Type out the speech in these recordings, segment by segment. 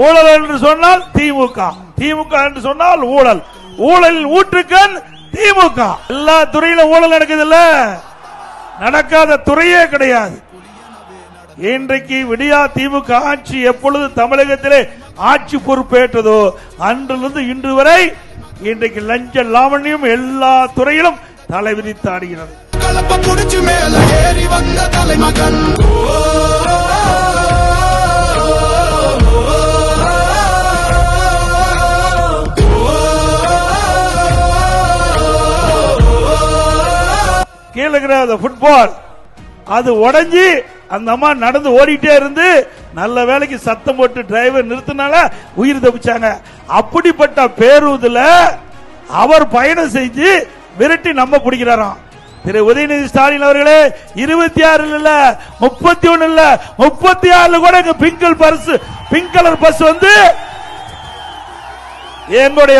ஊழல் என்று சொன்னால் திமுக, திமுக என்று சொன்னால் ஊழல், ஊழலில் ஊற்றுக்கண் திமுக. எல்லா துறையிலும் ஊழல் நடக்குது இல்ல, நடக்காத துறையே கிடையாது. இன்றைக்கு விடியா திமுக ஆட்சி எப்பொழுது தமிழகத்திலே ஆட்சி பொறுப்பேற்றதோ அன்றிலிருந்து இன்று வரை இன்றைக்கு லஞ்ச லாவண்யம் எல்லா துறையிலும் தலை விரித்து ஆடுகிறது. கீழே ஃபுட்பால் அது உடைஞ்சி அந்த அம்மா நடந்து ஓடிட்டே இருந்து நல்ல வேலைக்கு சத்தம் போட்டு டிரைவர் நிறுத்தினால உயிர் தப்பிச்சாங்க. அப்படிப்பட்ட பேருந்துல அவர் பயணம் செஞ்சு விரட்டி நம்ம பிடிக்கிறாராம். திரு உதயநிதி ஸ்டாலின் அவர்களே, 26 இல்ல 31 இல்ல 36 கூட பிங்க் கலர் பஸ் வந்து எங்களுடைய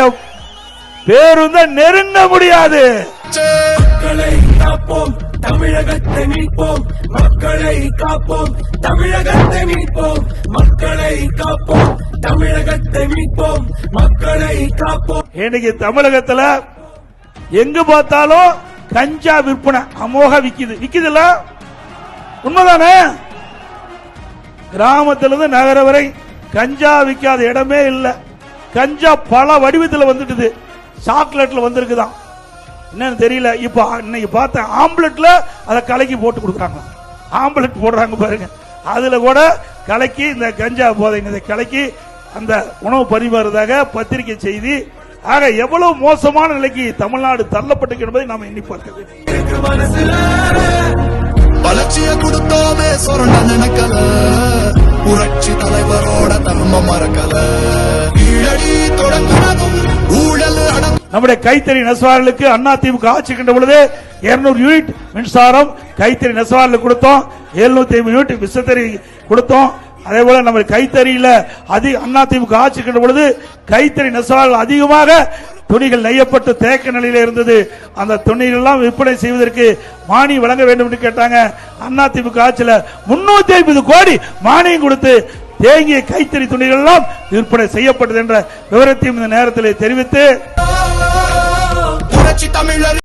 பேருந்தை நெருங்க முடியாது. மக்களை காப்போம், தமிழகத்தை மீட்போம், மக்களை காப்போம், தமிழகத்தை மீட்போம், மக்களை காப்போம், தமிழகத்தை மீட்போம், மக்களை காப்போம். இன்னைக்கு தமிழகத்துல எங்கு பார்த்தாலும் கஞ்சா விற்பனை அமோக விக்குதுல்ல, உண்மைதானே? கிராமத்திலிருந்து நகர வரை கஞ்சா விற்காத இடமே இல்ல. கஞ்சா பல வடிவத்தில் வந்துட்டு, சாக்லேட்ல வந்திருக்குதான், என்னன்னு தெரியல. இப்ப இன்னைக்கு பார்த்த ஆம்லெட்ல அதை கலக்கி போட்டு கொடுக்குறாங்க. ஆம்லெட் போடுறாங்க பாருங்க, அதுல கூட கலக்கி இந்த கஞ்சா போதை கலக்கி அந்த உணவு பரிமாறுறதாக பத்திரிகை செய்தி. ஆக எவ்வளவு மோசமான நிலைக்கு தமிழ்நாடு தள்ளப்பட்டு என்பதை நாம் எண்ணி பார்க்க வேண்டும். வளர்ச்சியை கொடுத்தோமே சொரண நினைக்கல, புரட்சி தலைவரோட தர்மம் மறக்கல, கீழடி தொடங்கினதும் ஊழல் அடங்க. நம்முடைய கைத்தறி நெசவாளர்களுக்கு அதிமுக ஆட்சி கண்ட பொழுது 200 யூனிட் மின்சாரம் கைத்தறி நெசவாளர்களுக்கு கொடுத்தோம், 750 யூனிட் விசைத்தறி கொடுத்தோம். அதே போல நம்ம கைத்தறியில அதிமுக ஆட்சி கண்ட பொழுது கைத்தறி நெசவாளர்கள் அதிகமாக துணிகள் நெய்யப்பட்டு தேக்க நிலையில இருந்தது. அந்த துணிகள் எல்லாம் விற்பனை செய்வதற்கு மானியம் வழங்க வேண்டும் என்று கேட்டாங்க. அதிமுக ஆட்சியில 350 கோடி மானியம் கொடுத்து தேங்கிய கைத்தறி துணிகள் எல்லாம் விற்பனை செய்யப்பட்டது என்ற விவரத்தையும் இந்த நேரத்தில் தெரிவித்து